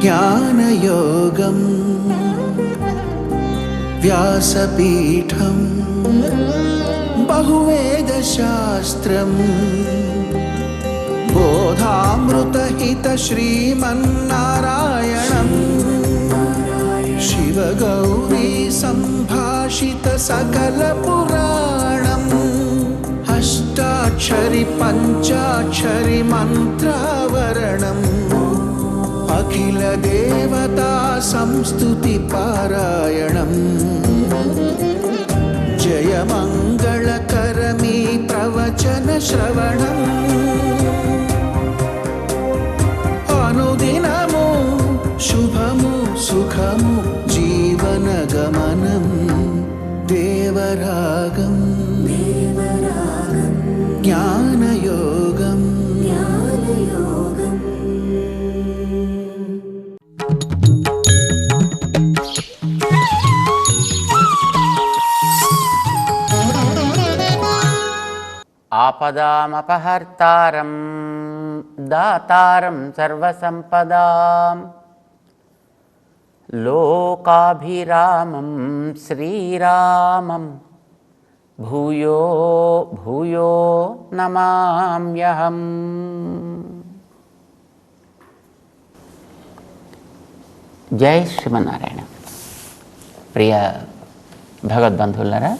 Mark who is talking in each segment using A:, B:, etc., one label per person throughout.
A: జ్ఞానయోగం వ్యాసపీఠం బహువేదశాస్త్రం బోధామృతహిత శ్రీమన్నారాయణం శివగౌరీ సంభాషిత సకల పురాణం అష్టాక్షరి పంచాక్షరి మంత్రావరణం అఖిల దేవతా సంస్తుతి పారాయణం జయ మంగళకరమీ ప్రవచన శ్రవణం అనుదినము శుభము సుఖము జీవన గమనం దేవరాగం జ్ఞానయోగం
B: ఆపదామపహర్తారం దాతారం సర్వసంపదాం లోకాభిరామం శ్రీరామం భూయో భూయో నమామ్యహం. జై శ్రీమన్నారాయణ. ప్రియ భగవద్బంధువులారా,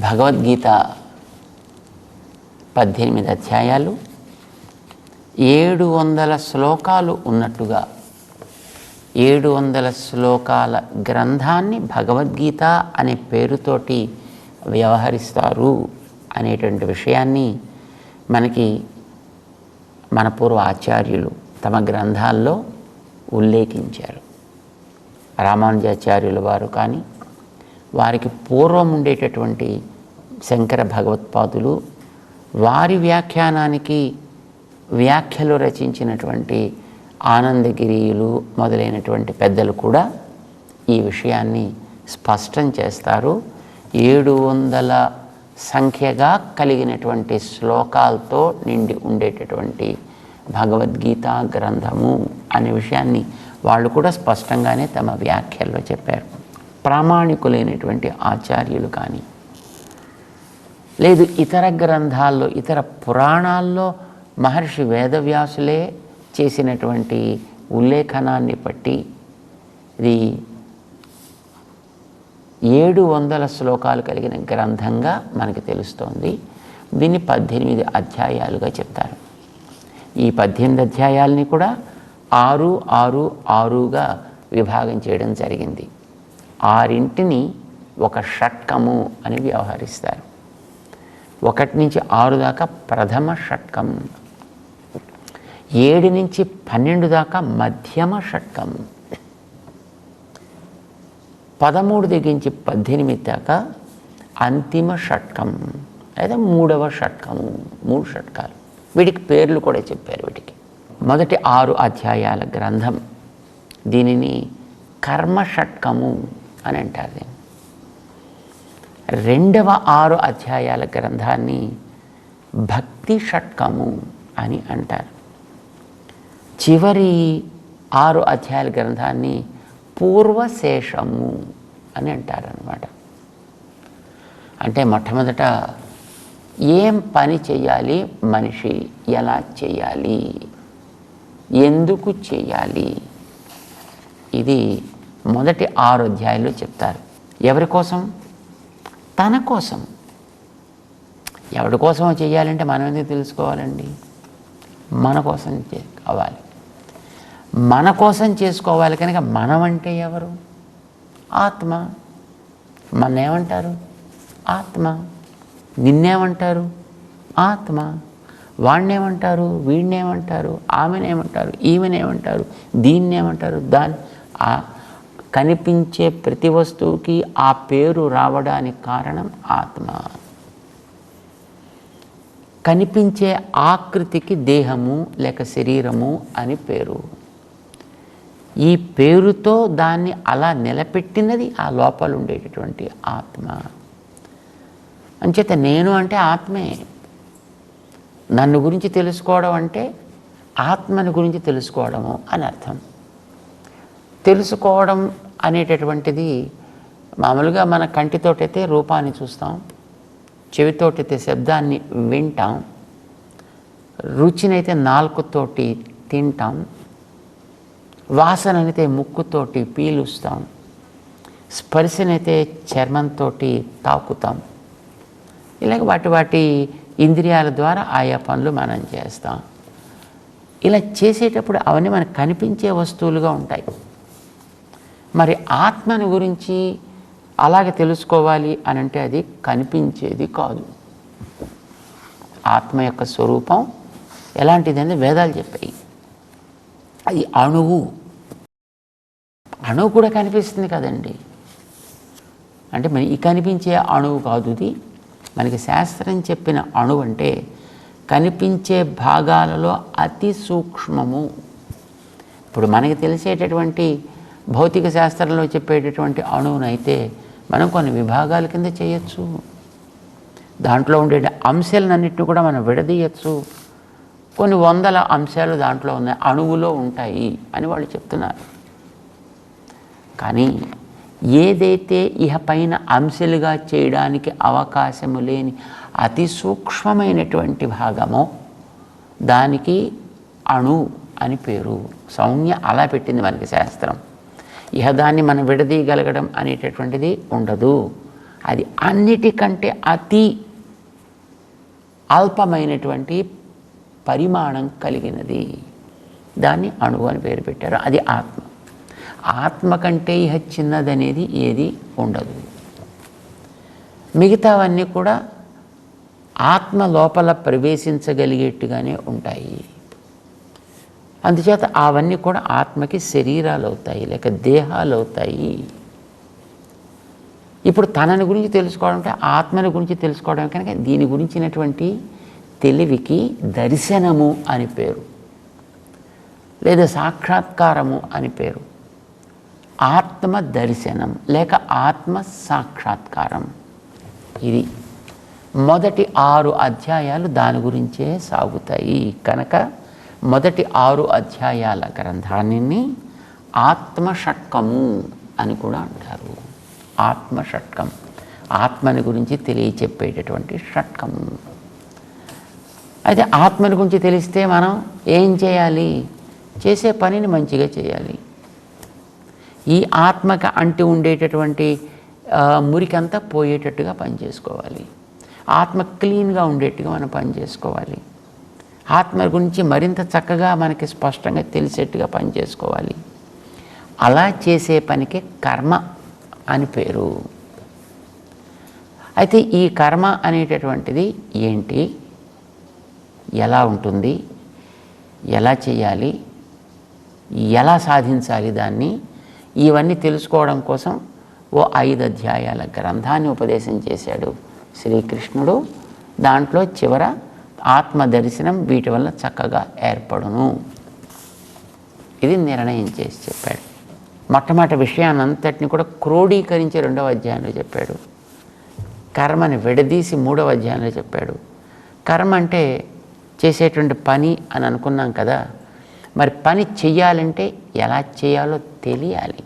B: భగవద్గీత 18 అధ్యాయాలు 700 శ్లోకాలు ఉన్నట్టుగా 700 శ్లోకాల గ్రంథాన్ని భగవద్గీత అనే పేరుతోటి వ్యవహరిస్తారు అనేటువంటి విషయాన్ని మనకి మన పూర్వ ఆచార్యులు తమ గ్రంథాల్లో ఉల్లేఖించారు. రామానుజాచార్యుల వారు కానీ, వారికి పూర్వం ఉండేటటువంటి శంకర భగవత్పాదులు, వారి వ్యాఖ్యానానికి వ్యాఖ్యలు రచించినటువంటి ఆనందగిరియులు మొదలైనటువంటి పెద్దలు కూడా ఈ విషయాన్ని స్పష్టం చేస్తారు. 700 సంఖ్యగా కలిగినటువంటి శ్లోకాలతో నిండి ఉండేటటువంటి భగవద్గీత గ్రంథము అనే విషయాన్ని వాళ్ళు కూడా స్పష్టంగానే తమ వ్యాఖ్యల్లో చెప్పారు. ప్రామాణికులైనటువంటి ఆచార్యులు కానీ, లేదు ఇతర గ్రంథాల్లో, ఇతర పురాణాల్లో మహర్షి వేదవ్యాసులే చేసినటువంటి ఉల్లేఖనాన్ని బట్టి ఇది 700 శ్లోకాలు కలిగిన గ్రంథంగా మనకి తెలుస్తోంది. దీన్ని 18 అధ్యాయాలుగా చెప్తారు. ఈ 18 అధ్యాయాలని కూడా 6, 6, 6గా విభాగం చేయడం జరిగింది. 6ని ఒక షట్కము అని వ్యవహరిస్తారు. 1 నుంచి 6 దాకా ప్రథమ షట్కం, 7 నుంచి 12 దాకా మధ్యమ షట్కం, 13 దగ్గర నుంచి 18 దాకా అంతిమ షట్కం లేదా 3వ షట్కము. 3 షట్కాలు. వీటికి పేర్లు కూడా చెప్పారు. వీటికి మొదటి 6 అధ్యాయాల గ్రంథం దీనిని కర్మ షట్కము అని అంటారు. రెండవ 6 అధ్యాయాల గ్రంథాన్ని భక్తి షట్కము అని అంటారు. చివరి 6 అధ్యాయాల గ్రంథాన్ని పూర్వశేషము అని అంటారు అన్నమాట. అంటే మొట్టమొదట ఏం పని చేయాలి, మనిషి ఎలా చేయాలి, ఎందుకు చేయాలి, ఇది మొదటి 6 అధ్యాయాల్లో చెప్తారు. ఎవరి కోసం? తన కోసం. ఎవరి కోసం చేయాలంటే మనం ఎందుకు తెలుసుకోవాలండి? మన కోసం కావాలి. మన కోసం చేసుకోవాలి కనుక మనం అంటే ఎవరు? ఆత్మ. మన ఏమంటారు? ఆత్మ. నిన్నేమంటారు? ఆత్మ. వాణ్ణేమంటారు? వీణ్ణేమంటారు? ఆమెనేమంటారు? ఈమెనేమంటారు? దీన్నేమంటారు? దాన్ని కనిపించే ప్రతి వస్తువుకి ఆ పేరు రావడానికి కారణం ఆత్మ. కనిపించే ఆకృతికి దేహము లేక శరీరము అని పేరు. ఈ పేరుతో దాన్ని అలా నిలబెట్టినది ఆ లోపల ఉండేటటువంటి ఆత్మ. అంచేత నేను అంటే ఆత్మే. నన్ను గురించి తెలుసుకోవడం అంటే ఆత్మని గురించి తెలుసుకోవడము అని అర్థం. తెలుసుకోవడం అనేటటువంటిది మామూలుగా మన కంటితోటైతే రూపాన్ని చూస్తాం, చెవితోటైతే శబ్దాన్ని వింటాం, రుచినైతే నాలుకతోటి తింటాం, వాసననైతే ముక్కుతోటి పీలుస్తాం, స్పర్శనైతే చర్మంతో తాకుతాం. ఇలాగ వాటి ఇంద్రియాల ద్వారా ఆయా పనులు మనం చేస్తాం. ఇలా చేసేటప్పుడు అవన్నీ మనకు కనిపించే వస్తువులుగా ఉంటాయి. మరి ఆత్మని గురించి అలాగే తెలుసుకోవాలి అని అంటే అది కనిపించేది కాదు. ఆత్మ యొక్క స్వరూపం ఎలాంటిదని వేదాలు చెప్పాయి. అది అణువు. అణువు కూడా కనిపిస్తుంది కదండి. అంటే మన ఈ కనిపించే అణువు కాదు ఇది. మనకి శాస్త్రం చెప్పిన అణువు అంటే కనిపించే భాగాలలో అతి సూక్ష్మము. ఇప్పుడు మనకి తెలిసేటటువంటి భౌతిక శాస్త్రంలో చెప్పేటటువంటి అణువునైతే మనం కొన్ని విభాగాల కింద చేయొచ్చు. దాంట్లో ఉండే అంశాలన్నింటినీ కూడా మనం విడదీయచ్చు. కొన్ని వందల అంశాలు దాంట్లో ఉన్నాయి, అణువులో ఉంటాయి అని వాళ్ళు చెప్తున్నారు. కానీ ఏదైతే ఇహ పైన అంశాలుగా చేయడానికి అవకాశము లేని అతి సూక్ష్మమైనటువంటి భాగమో దానికి అణు అని పేరు. సంజ్ఞ అలా పెట్టింది మనకి శాస్త్రం. ఇహ దాన్ని మనం విడదీయగలగడం అనేటటువంటిది ఉండదు. అది అన్నిటికంటే అతి అల్పమైనటువంటి పరిమాణం కలిగినది. దాన్ని అణువు అని పేరు పెట్టారు. అది ఆత్మ. ఆత్మ కంటే ఇహ చిన్నదనేది ఏది ఉండదు. మిగతావన్నీ కూడా ఆత్మ లోపల ప్రవేశించగలిగేట్టుగానే ఉంటాయి. అందుచేత అవన్నీ కూడా ఆత్మకి శరీరాలు అవుతాయి, లేక దేహాలు అవుతాయి. ఇప్పుడు తనని గురించి తెలుసుకోవడం అంటే ఆత్మని గురించి తెలుసుకోవడం కనుక దీని గురించినటువంటి తెలివికి దర్శనము అని పేరు, లేదా సాక్షాత్కారము అని పేరు. ఆత్మ దర్శనం లేక ఆత్మ సాక్షాత్కారం. ఇది మొదటి 6 అధ్యాయాలు దాని గురించే సాగుతాయి. కనుక మొదటి 6 అధ్యాయాల గ్రంథాన్ని ఆత్మషట్కము అని కూడా అంటారు. ఆత్మషట్కం, ఆత్మని గురించి తెలియచెప్పేటటువంటి షట్కము. అయితే ఆత్మని గురించి తెలిస్తే మనం ఏం చేయాలి? చేసే పనిని మంచిగా చేయాలి. ఈ ఆత్మకి అంటి ఉండేటటువంటి మురికంతా పోయేటట్టుగా పనిచేసుకోవాలి. ఆత్మ క్లీన్గా ఉండేట్టుగా మనం పనిచేసుకోవాలి. ఆత్మ గురించి మరింత చక్కగా మనకి స్పష్టంగా తెలిసేట్టుగా పనిచేసుకోవాలి. అలా చేసే పనికి కర్మ అని పేరు. అయితే ఈ కర్మ అనేటటువంటిది ఏంటి, ఎలా ఉంటుంది, ఎలా చేయాలి, ఎలా సాధించాలి దాన్ని, ఇవన్నీ తెలుసుకోవడం కోసం ఓ 5 అధ్యాయాల గ్రంథాన్ని ఉపదేశం చేశాడు శ్రీకృష్ణుడు. దాంట్లో చివర ఆత్మ దర్శనం వీటి వల్ల చక్కగా ఏర్పడును ఇది నిర్ణయం చేసి చెప్పాడు. మొట్టమొదటి విషయాన్నంతటిని కూడా క్రోడీకరించి 2వ అధ్యాయంలో చెప్పాడు. కర్మని విడదీసి 3వ అధ్యాయంలో చెప్పాడు. కర్మ అంటే చేసేటువంటి పని అని అనుకున్నాం కదా. మరి పని చెయ్యాలంటే ఎలా చేయాలో తెలియాలి.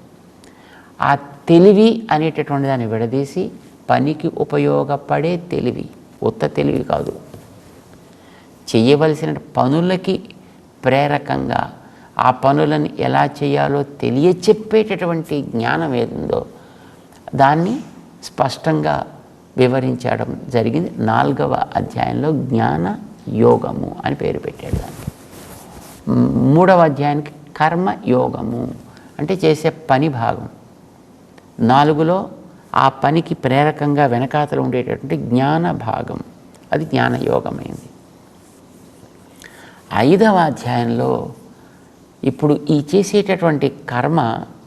B: ఆ తెలివి అనేటటువంటి దాన్ని విడదీసి పనికి ఉపయోగపడే తెలివి, ఉత్త తెలివి కాదు, చేయవలసిన పనులకి ప్రేరకంగా ఆ పనులను ఎలా చేయాలో తెలియచెప్పేటటువంటి జ్ఞానం ఏదుందో దాన్ని స్పష్టంగా వివరించడం జరిగింది. 4వ అధ్యాయంలో జ్ఞాన యోగము అని పేరు పెట్టాడు దాన్ని. 3వ అధ్యాయానికి కర్మ యోగము అంటే చేసే పని భాగం. 4లో ఆ పనికి ప్రేరకంగా వెనకాతలు ఉండేటటువంటి జ్ఞాన భాగం, అది జ్ఞానయోగమైంది. 5వ అధ్యాయంలో ఇప్పుడు ఈ చేసేటటువంటి కర్మ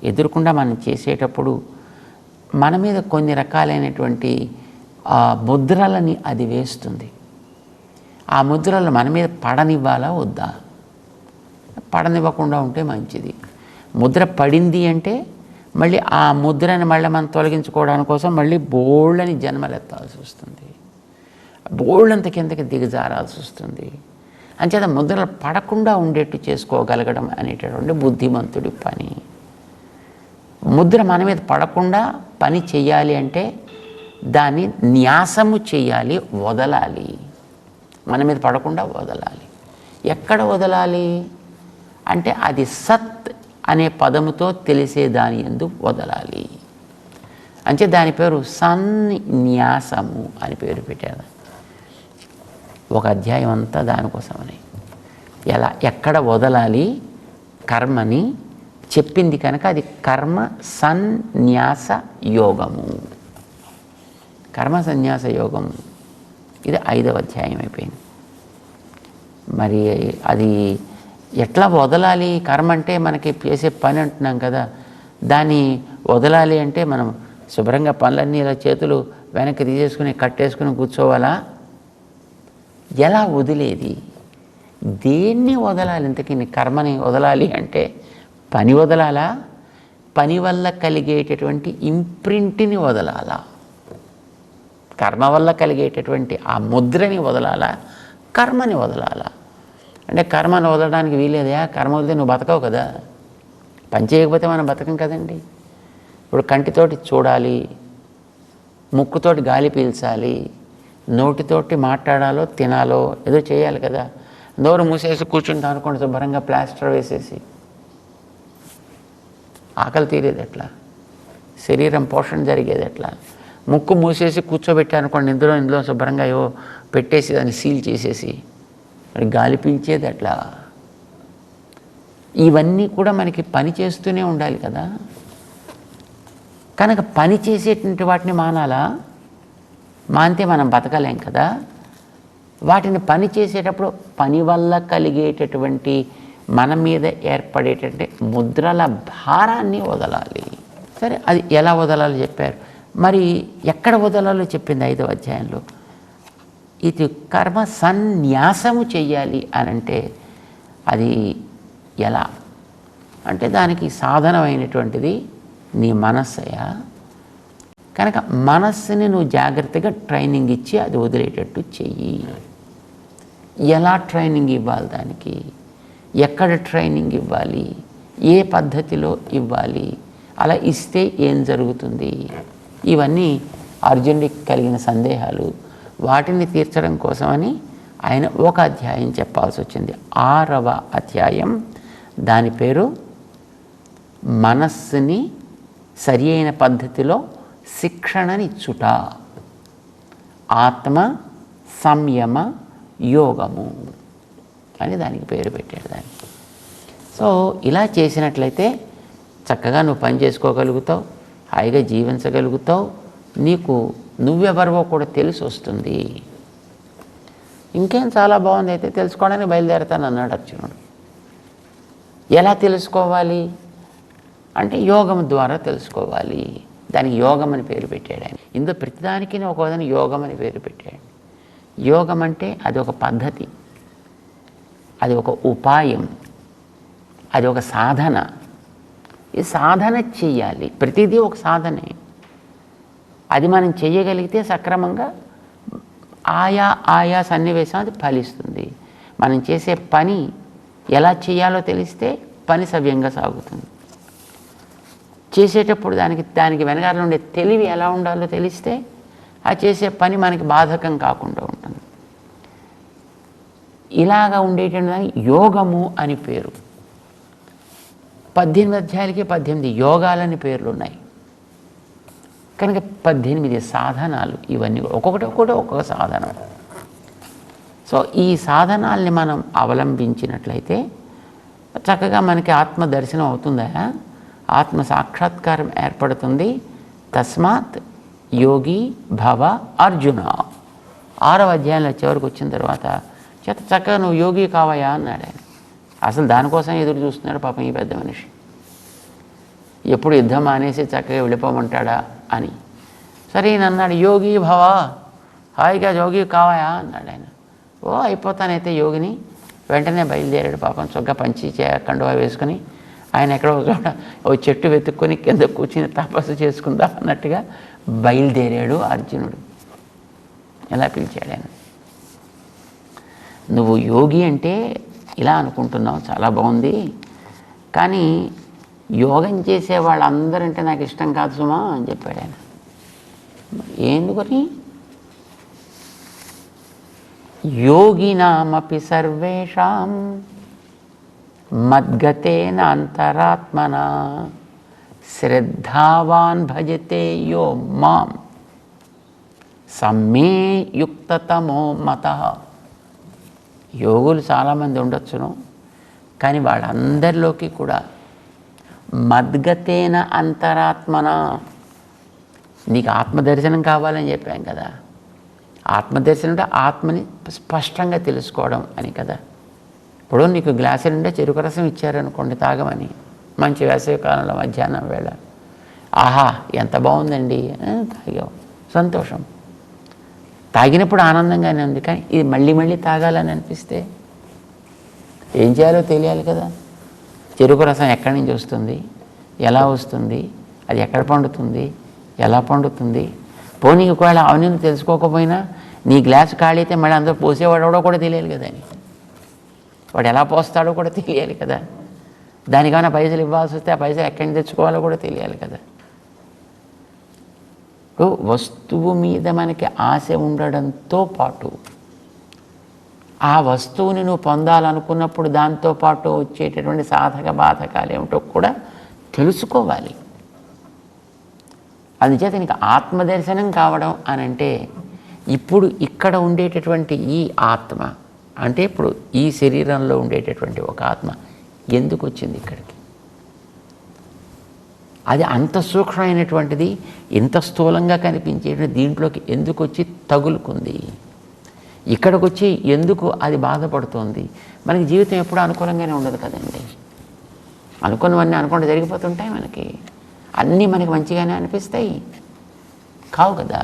B: ఎదురుకుండా మనం చేసేటప్పుడు మన మీద కొన్ని రకాలైనటువంటి ముద్రలని అది వేస్తుంది. ఆ ముద్రలు మన మీద పడనివ్వాలా వద్దా? పడనివ్వకుండా ఉంటే మంచిది. ముద్ర పడింది అంటే మళ్ళీ ఆ ముద్రని మళ్ళీ మనం తొలగించుకోవడానికి కోసం మళ్ళీ బోళ్ళని జన్మలెత్తాల్సి వస్తుంది, బోళ్ళంత కిందకి దిగజారాల్సి వస్తుంది. అంచేత ముద్రలు పడకుండా ఉండేట్టు చేసుకోగలగడం అనేటటువంటి బుద్ధిమంతుడి పని. ముద్ర మన మీద పడకుండా పని చెయ్యాలి అంటే దాన్ని న్యాసము చేయాలి, వదలాలి. మన మీద పడకుండా వదలాలి. ఎక్కడ వదలాలి అంటే అది సత్ అనే పదముతో తెలిసే దాని యందు వదలాలి. అంటే దాని పేరు సన్యాసము అని పేరు పెట్టారు. ఒక అధ్యాయం అంతా దానికోసమని. ఎక్కడ వదలాలి కర్మని చెప్పింది కనుక అది కర్మ సన్యాస యోగము. కర్మ సన్యాస యోగం ఇది 5వ అధ్యాయం అయిపోయింది. మరి అది ఎట్లా వదలాలి? కర్మ అంటే మనకి చేసే పని అంటున్నాం కదా, దాన్ని వదలాలి అంటే మనం శుభ్రంగా పనులన్నీ ఇలా చేతులు వెనక్కి తీసేసుకుని కట్టేసుకుని కూర్చోవాలా? ఎలా వదిలేది? దేన్ని వదలాలి? ఇంతకీ కర్మని వదలాలి అంటే పని వదలాలా? పని వల్ల కలిగేటటువంటి ఇంప్రింట్ని వదలాలా? కర్మ వల్ల కలిగేటటువంటి ఆ ముద్రని వదలాలా? కర్మని వదలాలా? అంటే కర్మను వదలడానికి వీలేదా? కర్మ వదిలితే నువ్వు బతకవు కదా. పని చేయకపోతే మనం బతకం కదండి. ఇప్పుడు కంటితోటి చూడాలి, ముక్కుతోటి గాలి పీల్చాలి, నోటితోటి మాట్లాడాలో తినాలో ఏదో చేయాలి కదా. నోరు మూసేసి కూర్చుంటాం అనుకోండి, శుభ్రంగా ప్లాస్టర్ వేసేసి, ఆకలి తీరేది ఎట్లా? శరీరం పోషణ జరిగేది ఎట్లా? ముక్కు మూసేసి కూర్చోబెట్టానుకోండి, ఇందులో శుభ్రంగా ఏవో పెట్టేసి దాన్ని సీల్ చేసేసి మరి గాలి పీల్చేది ఎట్లా? ఇవన్నీ కూడా మనకి పని చేస్తూనే ఉండాలి కదా. కనుక పని చేసేటువంటి వాటిని మానాలా? మానితే మనం బతకలేం కదా. వాటిని పని చేసేటప్పుడు పని వల్ల కలిగేటటువంటి మన మీద ఏర్పడేటటువంటి ముద్రల భారాన్ని వదలాలి. సరే, అది ఎలా వదలాలో చెప్పారు. మరి ఎక్కడ వదలాలో చెప్పింది 5వ అధ్యాయంలో. ఇది కర్మ సన్యాసము చెయ్యాలి అని అంటే అది ఎలా అంటే దానికి సాధనమైనటువంటిది నీ మనస్సయా. కనుక మనస్సుని నువ్వు జాగ్రత్తగా ట్రైనింగ్ ఇచ్చి అది వదిలేటట్టు చెయ్యి. ఎలా ట్రైనింగ్ ఇవ్వాలి దానికి? ఎక్కడ ట్రైనింగ్ ఇవ్వాలి? ఏ పద్ధతిలో ఇవ్వాలి? అలా ఇస్తే ఏం జరుగుతుంది? ఇవన్నీ అర్జునుడికి కలిగిన సందేహాలు. వాటిని తీర్చడం కోసమని ఆయన ఒక అధ్యాయం చెప్పాల్సి వచ్చింది. 6వ అధ్యాయం. దాని పేరు మనస్సుని సరి అయిన పద్ధతిలో శిక్షణనిచ్చుట, ఆత్మ సంయమ యోగము అని దానికి పేరు పెట్టాడు దాన్ని. సో ఇలా చేసినట్లయితే చక్కగా నువ్వు పని చేసుకోగలుగుతావు, హాయిగా జీవించగలుగుతావు, నీకు నువ్వెవరివో కూడా తెలిసి వస్తుంది. ఇంకేం చాలా బాగుంది, అయితే తెలుసుకోవడానికి బయలుదేరతాను అన్నాడు అర్జునుడు. ఎలా తెలుసుకోవాలి అంటే యోగం ద్వారా తెలుసుకోవాలి. దానికి యోగం అని పేరు పెట్టాడు ఆయన. ఇందులో ప్రతిదానికి ఒక విధంగా యోగం అని పేరు పెట్టాడు. యోగం అంటే అది ఒక పద్ధతి, అది ఒక ఉపాయం, అది ఒక సాధన. ఈ సాధన చెయ్యాలి. ప్రతిదీ ఒక సాధనే. అది మనం చెయ్యగలిగితే సక్రమంగా ఆయా సన్నివేశం అది ఫలిస్తుంది. మనం చేసే పని ఎలా చేయాలో తెలిస్తే పని సవ్యంగా సాగుతుంది. చేసేటప్పుడు దానికి వెనకాల ఉండే తెలివి ఎలా ఉండాలో తెలిస్తే ఆ చేసే పని మనకి బాధకం కాకుండా ఉంటుంది. ఇలాగా ఉండేటువంటి దానికి యోగము అని పేరు. 18 అధ్యాయాలకి 18 యోగాలని పేర్లు ఉన్నాయి. కనుక 18 సాధనాలు. ఇవన్నీ ఒక్కొక్కటి ఒక్కొక్క సాధనం. సో ఈ సాధనాల్ని మనం అవలంబించినట్లయితే చక్కగా మనకి ఆత్మ దర్శనం అవుతుందా, ఆత్మ సాక్షాత్కారం ఏర్పడుతుంది. తస్మాత్ యోగి భవ అర్జున. 6వ అధ్యాయంలో చివరికి వచ్చిన తర్వాత చక్కగా నువ్వు యోగి కావయా అన్నాడు ఆయన. అసలు దానికోసం ఎదురు చూస్తున్నాడు పాపం ఈ పెద్ద మనిషి. ఎప్పుడు యుద్ధం మానేసి చక్కగా వెళ్ళిపోమంటాడా అని. సరే ఈయన అన్నాడు, యోగి భవ, హాయిగా యోగి కావయా అన్నాడు ఆయన. ఓ అయిపోతానైతే యోగిని. వెంటనే బయలుదేరాడు పాపం. చొక్క పంచి కండువా వేసుకుని ఆయన ఎక్కడో ఓ చెట్టు వెతుక్కొని కింద కూర్చుని తపస్సు చేసుకుందాం అన్నట్టుగా బయలుదేరాడు అర్జునుడు. ఎలా పిలిచాడు ఆయన. నువ్వు యోగి అంటే ఇలా అనుకుంటున్నావు, చాలా బాగుంది, కానీ యోగం చేసే వాళ్ళందరంటే నాకు ఇష్టం కాదు సుమా అని చెప్పాడు ఆయన. ఎందుకని? యోగినామపి సర్వేషాం మద్గతేన అంతరాత్మనా శ్రద్ధావాన్ భజతే యో మాం సమ్మే యుక్తతమో మతః. యోగులు చాలామంది ఉండొచ్చును, కానీ వాళ్ళందరిలోకి కూడా మద్గతేన అంతరాత్మన, నీకు ఆత్మదర్శనం కావాలని చెప్పాం కదా. ఆత్మదర్శనం అంటే ఆత్మని స్పష్టంగా తెలుసుకోవడం అని కదా. ఇప్పుడు నీకు గ్లాసు నిండా చెరుకు రసం ఇచ్చారనుకోండి తాగమని, మంచి వేసవికాలంలో మధ్యాహ్నం వేళ, ఆహా ఎంత బాగుందండి, తాగావు, సంతోషం. తాగినప్పుడు ఆనందంగానే ఉంది, కానీ ఇది మళ్ళీ మళ్ళీ తాగాలని అనిపిస్తే ఏం చేయాలో తెలియాలి కదా. చెరుకు రసం ఎక్కడి నుంచి వస్తుంది, ఎలా వస్తుంది, అది ఎక్కడ పండుతుంది, ఎలా పండుతుంది. పోనీ ఒకవేళ అవన్నీ తెలుసుకోకపోయినా నీ గ్లాసు ఖాళీ అయితే మళ్ళీ అందరూ పోసేవాడో కూడా తెలియాలి కదా అని, వాడు ఎలా పోస్తాడో కూడా తెలియాలి కదా. దానికైనా పైసలు ఇవ్వాల్సి వస్తే ఆ పైసలు ఎక్కడి నుంచి తెచ్చుకోవాలో కూడా తెలియాలి కదా. వస్తువు మీద మనకి ఆశ ఉండడంతో పాటు ఆ వస్తువుని నువ్వు పొందాలనుకున్నప్పుడు దాంతోపాటు వచ్చేటటువంటి సాధక బాధకాలు ఏమిటో కూడా తెలుసుకోవాలి. అందుచేత నీకు ఆత్మదర్శనం కావడం అని అంటే ఇప్పుడు ఇక్కడ ఉండేటటువంటి ఈ ఆత్మ అంటే ఇప్పుడు ఈ శరీరంలో ఉండేటటువంటి ఒక ఆత్మ ఎందుకు వచ్చింది ఇక్కడికి, అది అంత సూక్ష్మమైనటువంటిది, ఇంత స్థూలంగా కనిపించేటువంటి దీంట్లోకి ఎందుకు వచ్చి తగులుకుంది, ఇక్కడికి వచ్చి ఎందుకు అది బాధపడుతోంది. మనకి జీవితం ఎప్పుడూ అనుకూలంగానే ఉండదు కదండి. అనుకున్నవన్నీ అనుకుంటే జరిగిపోతుంటాయి, మనకి అన్నీ మనకి మంచిగానే అనిపిస్తాయి, కావు కదా.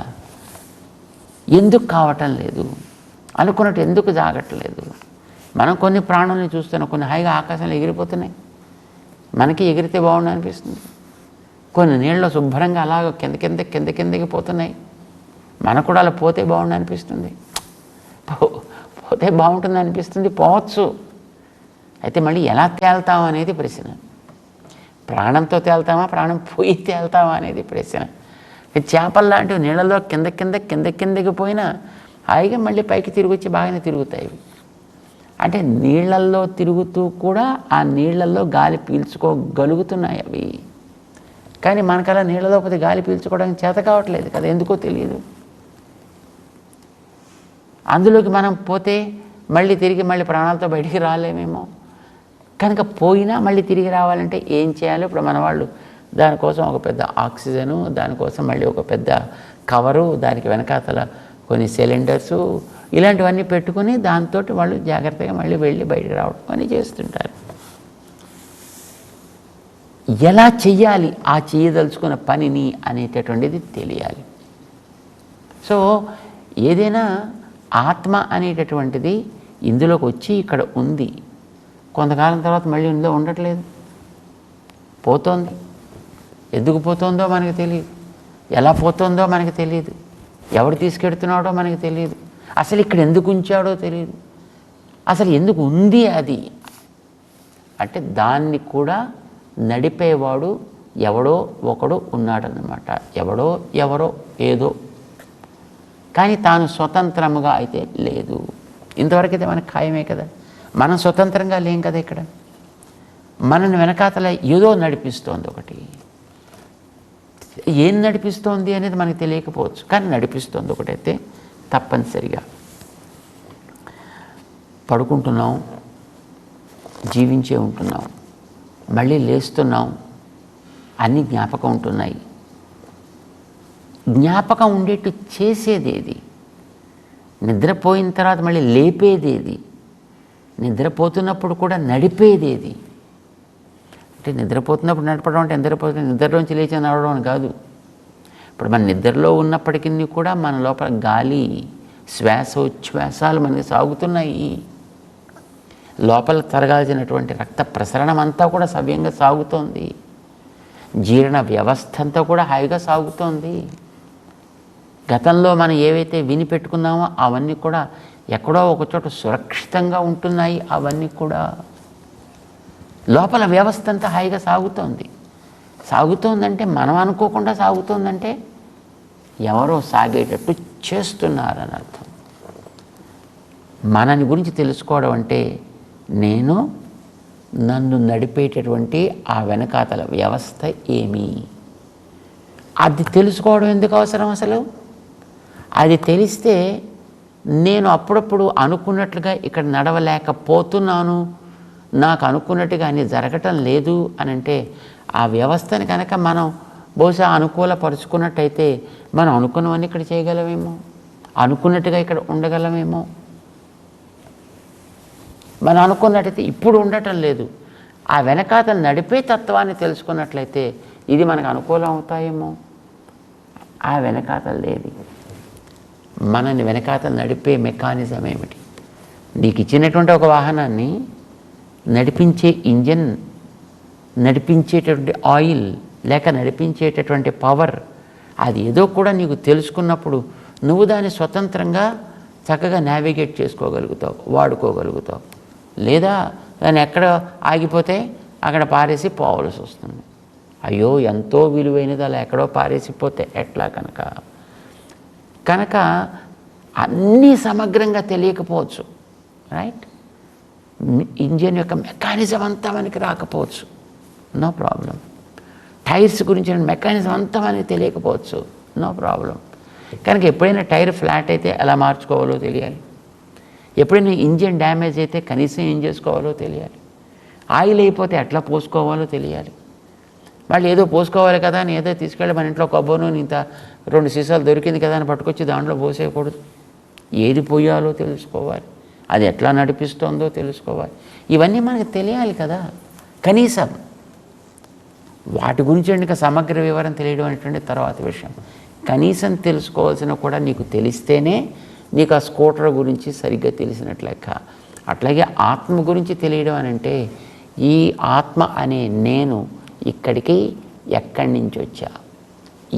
B: ఎందుకు కావటం లేదు, అనుకున్నట్టు ఎందుకు జాగట్లేదు. మనం కొన్ని ప్రాణుల్ని చూస్తున్నాం, కొన్ని హాయిగా ఆకాశంలో ఎగిరిపోతున్నాయి, మనకి ఎగిరితే బాగుండు అనిపిస్తుంది. కొన్ని నీళ్ళలో శుభ్రంగా అలాగ కిందకి పోతున్నాయి, మనకు కూడా అలా పోతే బాగుండు అనిపిస్తుంది, పోతే బాగుంటుంది అనిపిస్తుంది, పోవచ్చు. అయితే మళ్ళీ ఎలా తేల్తాం అనేది ప్రశ్న. ప్రాణంతో తేల్తామా, ప్రాణం పోయి తేల్తామా అనేది ప్రశ్న. చేపలు లాంటివి నీళ్ళలో కిందకి పోయినా హాయిగా మళ్ళీ పైకి తిరిగి వచ్చి బాగానే తిరుగుతాయి. అంటే నీళ్ళల్లో తిరుగుతూ కూడా ఆ నీళ్ళల్లో గాలి పీల్చుకోగలుగుతున్నాయి అవి. కానీ మనకలా నీళ్ళలో కొద్ది గాలి పీల్చుకోవడానికి చేత కావట్లేదు కదా, ఎందుకో తెలియదు. అందులోకి మనం పోతే మళ్ళీ ప్రాణాలతో బయటికి రాలేమేమో. కనుక పోయినా మళ్ళీ తిరిగి రావాలంటే ఏం చేయాలి? ఇప్పుడు మన వాళ్ళు దానికోసం ఒక పెద్ద ఆక్సిజను, దానికోసం మళ్ళీ ఒక పెద్ద కవరు, దానికి వెనకాతల కొన్ని సిలిండర్సు, ఇలాంటివన్నీ పెట్టుకుని దాంతో వాళ్ళు జాగ్రత్తగా మళ్ళీ వెళ్ళి బయటికి రావడం అని చేస్తుంటారు. ఎలా చెయ్యాలి ఆ చేయదలుచుకున్న పనిని అనేటటువంటిది తెలియాలి. సో ఏదైనా ఆత్మ అనేటటువంటిది ఇందులోకి వచ్చి ఇక్కడ ఉంది, కొంతకాలం తర్వాత మళ్ళీ ఇందులో ఉండట్లేదు, పోతోంది. ఎందుకు పోతుందో మనకు తెలియదు, ఎలా పోతుందో మనకు తెలియదు, ఎవడు తీసుకెడుతున్నాడో మనకు తెలియదు, అసలు ఇక్కడ ఎందుకు ఉంచాడో తెలియదు, అసలు ఎందుకు ఉంది అది అంటే దాన్ని కూడా నడిపేవాడు ఎవడో ఒకడు ఉన్నాడనమాట. ఎవరో ఏదో, కానీ తాను స్వతంత్రముగా అయితే లేదు. ఇంతవరకైతే మనకు ఖాయమే కదా, మనం స్వతంత్రంగా లేం కదా. ఇక్కడ మనని వెనకాతల ఏదో నడిపిస్తోంది ఒకటి. ఏం నడిపిస్తోంది అనేది మనకు తెలియకపోవచ్చు, కానీ నడిపిస్తోంది ఒకటైతే తప్పనిసరిగా. పడుకుంటున్నాం, జీవించే ఉంటున్నాం, మళ్ళీ లేస్తున్నాం, అన్నీ జ్ఞాపకం ఉంటున్నాయి. జ్ఞాపకం ఉండేట్టు చేసేదేది, నిద్రపోయిన తర్వాత మళ్ళీ లేపేదేది, నిద్రపోతున్నప్పుడు కూడా నడిపేదేది. అంటే నిద్రపోతున్నప్పుడు నడపడం అంటే నిద్రలోంచి లేచి నడవడం అని కాదు. ఇప్పుడు మన నిద్రలో ఉన్నప్పటికీ కూడా మన లోపల గాలి, శ్వాసోచ్ఛ్వాసాలు మనకి సాగుతున్నాయి. లోపల తరగాల్సినటువంటి రక్త ప్రసరణం అంతా కూడా సవ్యంగా సాగుతోంది. జీర్ణ వ్యవస్థ అంతా కూడా హాయిగా సాగుతోంది. గతంలో మనం ఏవైతే విని పెట్టుకున్నామో అవన్నీ కూడా ఎక్కడో ఒకచోట సురక్షితంగా ఉంటున్నాయి అవన్నీ కూడా. లోపల వ్యవస్థ అంతా హాయిగా సాగుతోందంటే మనం అనుకోకుండా సాగుతోందంటే ఎవరో సాగేటట్టు చేస్తున్నారని అర్థం. మనని గురించి తెలుసుకోవడం అంటే నేను నన్ను నడిపేటటువంటి ఆ వెనకాతల వ్యవస్థ ఏమి, అది తెలుసుకోవడం ఎందుకు అవసరం అసలు? అది తెలిస్తే నేను అప్పుడప్పుడు అనుకున్నట్లుగా ఇక్కడ నడవలేకపోతున్నాను, నాకు అనుకున్నట్టుగా అన్నీ జరగటం లేదు అని అంటే ఆ వ్యవస్థని కనుక మనం బహుశా అనుకూలపరుచుకున్నట్టయితే మనం అనుకున్నవన్నీ ఇక్కడ చేయగలమేమో, అనుకున్నట్టుగా ఇక్కడ ఉండగలమేమో. మనం అనుకున్నట్టయితే ఇప్పుడు ఉండటం లేదు. ఆ వెనకాతలు నడిపే తత్వాన్ని తెలుసుకున్నట్లయితే ఇది మనకు అనుకూలం అవుతాయేమో. ఆ వెనకాతలు లేదు. మనని వెనకాతలు నడిపే మెకానిజం ఏమిటి? నీకు ఇచ్చినటువంటి ఒక వాహనాన్ని నడిపించే ఇంజన్, నడిపించేటటువంటి ఆయిల్, లేక నడిపించేటటువంటి పవర్, అది ఏదో కూడా నీకు తెలుసుకున్నప్పుడు నువ్వు దాన్ని స్వతంత్రంగా చక్కగా నావిగేట్ చేసుకోగలుగుతావు, వాడుకోగలుగుతావు. లేదా దాన్ని ఎక్కడ ఆగిపోతే అక్కడ పారేసి పోవలసి వస్తుంది. అయ్యో ఎంతో విలువైనది అలా ఎక్కడో పారేసిపోతే ఎట్లా? కనుక అన్నీ సమగ్రంగా తెలియకపోవచ్చు, రైట్? ఇంజిన్ యొక్క మెకానిజం అంతా మనకి రాకపోవచ్చు, నో ప్రాబ్లం. టైర్స్ గురించిన మెకానిజం అంతా మనకి తెలియకపోవచ్చు, నో ప్రాబ్లం. కనుక ఎప్పుడైనా టైర్ ఫ్లాట్ అయితే ఎలా మార్చుకోవాలో తెలియాలి. ఎప్పుడైనా ఇంజిన్ డ్యామేజ్ అయితే కనీసం ఏం చేసుకోవాలో తెలియాలి. ఆయిల్ అయిపోతే ఎట్లా పోసుకోవాలో తెలియాలి. వాళ్ళు ఏదో పోసుకోవాలి కదా అని ఏదో తీసుకెళ్ళి మన ఇంట్లో కొబ్బరి నూనె ఇంత 2 సీసాలు దొరికింది కదా అని పట్టుకొచ్చి దాంట్లో పోసేయకూడదు. ఏది పోయాలో తెలుసుకోవాలి, అది ఎట్లా నడిపిస్తుందో తెలుసుకోవాలి. ఇవన్నీ మనకు తెలియాలి కదా. కనీసం వాటి గురించి ఇంకా సమగ్ర వివరం తెలియడం అనేటువంటి తర్వాత విషయం. కనీసం తెలుసుకోవాల్సిన కూడా నీకు తెలిస్తేనే నీకు ఆ స్కూటర్ గురించి సరిగ్గా తెలిసినట్లు లెక్క. అట్లాగే ఆత్మ గురించి తెలియడం అని అంటే ఈ ఆత్మ అనే నేను ఇక్కడికి ఎక్కడి నుంచి వచ్చా,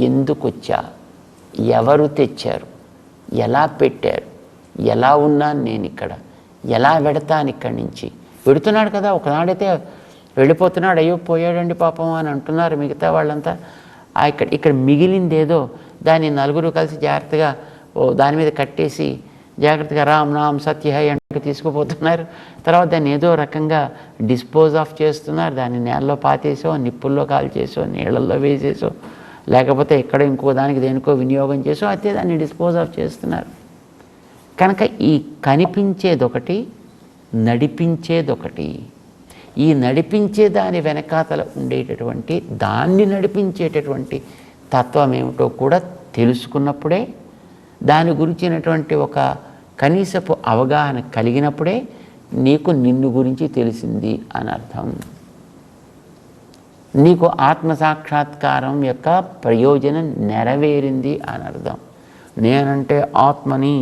B: ఎందుకు వచ్చా, ఎవరు తెచ్చారు, ఎలా పెట్టారు, ఎలా ఉన్నాను నేను ఇక్కడ, ఎలా వెడతాను ఇక్కడి నుంచి. వెడుతున్నాడు కదా, ఒకనాడైతే వెళ్ళిపోతున్నాడు, అయ్యో పోయాడండి పాపం అని అంటున్నారు మిగతా వాళ్ళంతా. ఇక్కడ మిగిలిందేదో దాన్ని నలుగురు కలిసి జాగ్రత్తగా దాని మీద కట్టేసి జాగ్రత్తగా రామ్ నామ్ సత్య హై అంటూ తీసుకుపోతున్నారు. తర్వాత దాన్ని ఏదో రకంగా డిస్పోజ్ ఆఫ్ చేస్తున్నారు. దాన్ని నేలలో పాతేసో, నిప్పుల్లో కాల్చేసో, నీళ్ళల్లో వేసేసో, లేకపోతే ఎక్కడ ఇంకో దానికి దేనికో వినియోగం చేసో అయితే దాన్ని డిస్పోజ్ ఆఫ్ చేస్తున్నారు. కనుక ఈ కనిపించేదొకటి, నడిపించేదొకటి. ఈ నడిపించే దాని వెనకాతల ఉండేటటువంటి, దాన్ని నడిపించేటటువంటి తత్వం ఏమిటో కూడా తెలుసుకున్నప్పుడే, దాని గురించినటువంటి ఒక కనీసపు అవగాహన కలిగినప్పుడే నీకు నిన్ను గురించి తెలిసింది అని అర్థం. నీకు ఆత్మసాక్షాత్కారం యొక్క ప్రయోజనం నెరవేరింది అని అర్థం. నేనంటే ఆత్మని,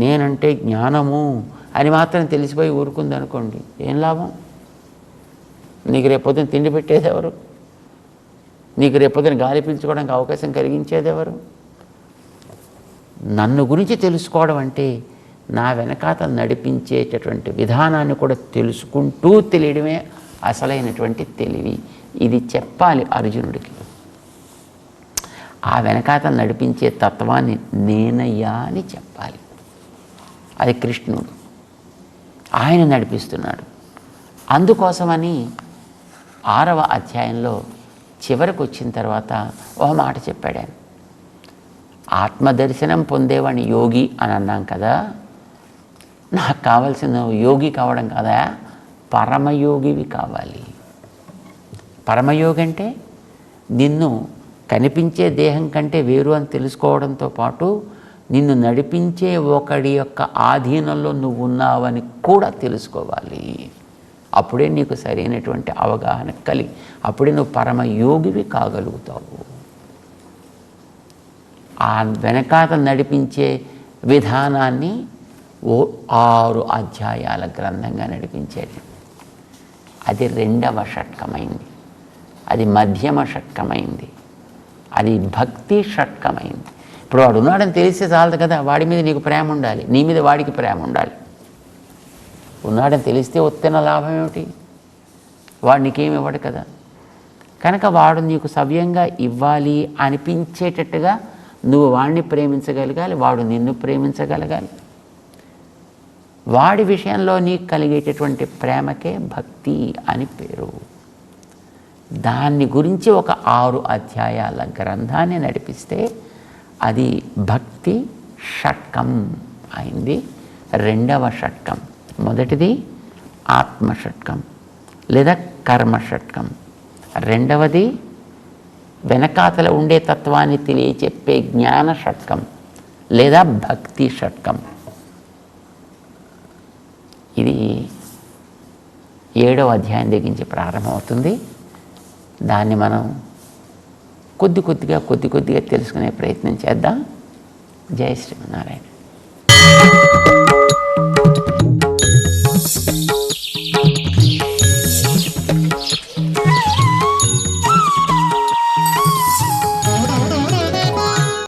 B: నేనంటే జ్ఞానము అని మాత్రం తెలిసిపోయి ఊరుకుంది అనుకోండి, ఏం లాభం? నీకు రేపొద్దున తిండి పెట్టేది ఎవరు? నీకు రేపొద్దున గాలి పీల్చుకోవడానికి అవకాశం కలిగించేది ఎవరు? నన్ను గురించి తెలుసుకోవడం అంటే నా వెనకాత నడిపించేటటువంటి విధానాన్ని కూడా తెలుసుకుంటూ తెలియడమే అసలైనటువంటి తెలివి. ఇది చెప్పాలి అర్జునుడికి. ఆ వెనకాత నడిపించే తత్వాన్ని నేనయ్యా అని చెప్పాలి. అది కృష్ణుడు, ఆయన నడిపిస్తున్నాడు. అందుకోసమని 6వ అధ్యాయంలో చివరికి వచ్చిన తర్వాత ఒక మాట చెప్పాడు ఆయన. ఆత్మదర్శనం పొందేవాడిని యోగి అని అన్నాం కదా, నాకు కావాల్సిన యోగి కావడం కదా, పరమయోగివి కావాలి. పరమయోగి అంటే నిన్ను కనిపించే దేహం కంటే వేరు అని తెలుసుకోవడంతో పాటు నిన్ను నడిపించే ఒకడి యొక్క ఆధీనంలో నువ్వు ఉన్నావని కూడా తెలుసుకోవాలి. అప్పుడే నీకు సరైనటువంటి అవగాహన కలిగి, అప్పుడే నువ్వు పరమయోగివి కాగలుగుతావు. ఆ వెనకాత నడిపించే విధానాన్ని 6 అధ్యాయాల గ్రంథంగా నడిపించేది. అది 2వ షట్కమైంది, అది మధ్యమ షట్కమైంది, అది భక్తి షట్కమైంది. ఇప్పుడు వాడు ఉన్నాడని తెలిస్తే చాలదు కదా, వాడి మీద నీకు ప్రేమ ఉండాలి, నీ మీద వాడికి ప్రేమ ఉండాలి. ఉన్నాడని తెలిస్తే వస్తున్న లాభం ఏమిటి? వాడు నీకేమి ఇవ్వడు కదా. కనుక వాడు నీకు సవ్యంగా ఇవ్వాలి అనిపించేటట్టుగా నువ్వు వాడిని ప్రేమించగలగాలి, వాడు నిన్ను ప్రేమించగలగాలి. వాడి విషయంలో నీకు కలిగేటటువంటి ప్రేమకే భక్తి అని పేరు. దాన్ని గురించి ఒక 6 అధ్యాయాల గ్రంథాన్ని నడిపిస్తే అది భక్తి షట్కం అయింది. 2వ షట్కం. మొదటిది ఆత్మ షట్కం లేదా కర్మ షట్కం. 2వది వెనకాతల ఉండే తత్వాన్ని తెలియచెప్పే జ్ఞాన షట్కం లేదా భక్తి షట్కం. ఇది 7వ అధ్యాయం దగ్గర నుంచి ప్రారంభమవుతుంది. దాన్ని మనం కొద్ది కొద్దిగా తెలుసుకునే ప్రయత్నం చేద్దాం. జై శ్రీమన్నారాయణ.